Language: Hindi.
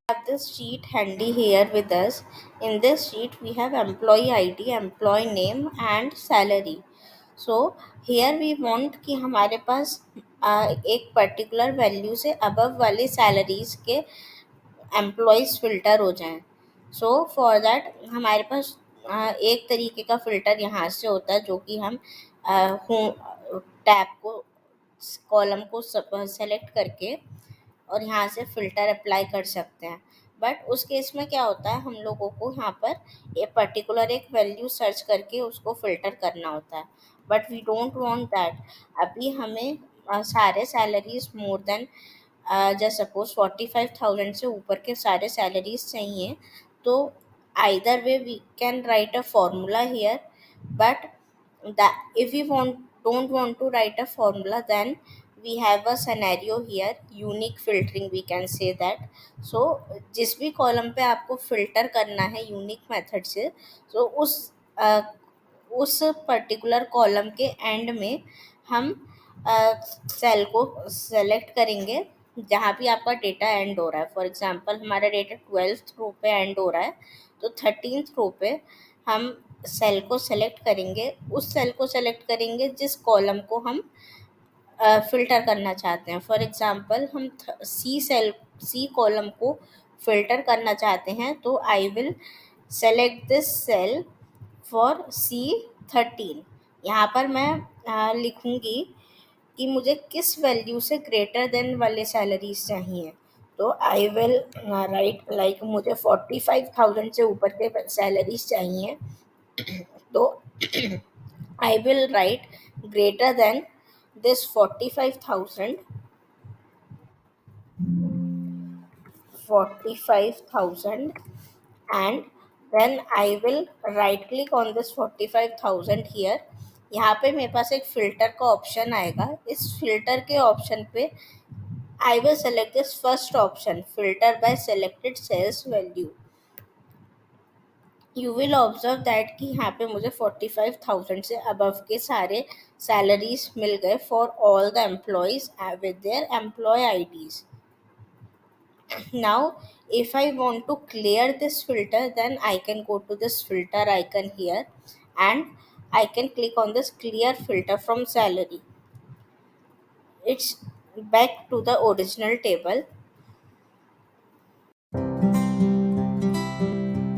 Have this sheet handy here with us. In this sheet, we have employee ID, employee name, and salary. So here we want कि हमारे पास एक पर्टिकुलर वैल्यू से अबव वाले सैलरीज के एम्प्लॉयज़ फ़िल्टर हो जाएं. सो फॉर दैट हमारे पास एक तरीके का फ़िल्टर यहाँ से होता है, जो कि हम टैब को कॉलम को सेलेक्ट करके और यहाँ से फ़िल्टर अप्लाई कर सकते हैं. बट उस केस में क्या होता है, हम लोगों को यहाँ पर एक पर्टिकुलर एक वैल्यू सर्च करके उसको फ़िल्टर करना होता है. But we don't want that. अभी हमें सारे सैलरीज मोर देन जैसे सपोज 45,000 से ऊपर के सारे सैलरीज चाहिए. तो either way we can write a formula here, but if we don't want to write a formula, then we have a scenario here, unique filtering we can say that. So जिस भी कॉलम पे आपको फिल्टर करना है यूनिक मेथड से, so उस पर्टिकुलर कॉलम के एंड में हम सेल को सेलेक्ट करेंगे जहाँ भी आपका डेटा एंड हो रहा है. फॉर एग्जांपल हमारा डेटा 12th रो पे एंड हो रहा है, तो 13th रो पे हम सेल को सेलेक्ट करेंगे. उस सेल को सेलेक्ट करेंगे जिस कॉलम को हम फ़िल्टर करना चाहते हैं. फॉर एग्जांपल हम सी कॉलम को फ़िल्टर करना चाहते हैं, तो I will select this cell for C13. यहाँ पर मैं लिखूँगी कि मुझे किस वैल्यू से ग्रेटर देन वाले सैलरीज चाहिए. तो आई विल राइट लाइक मुझे 45,000 से ऊपर के सैलरीज चाहिए, तो I will write greater than this 45,000, and then I will right click on this 45,000 here. यहाँ पे मेरे पास एक फ़िल्टर का ऑप्शन आएगा. इस फिल्टर के ऑप्शन पे I will select this first option, filter by selected sales value. You will observe that कि यहाँ पे मुझे 45,000 से above के सारे salaries मिल गए for all the employees with their employee IDs. Now if I want to clear this filter, then I can go to this filter icon here and I can click on this clear filter from salary. It's back to the original table.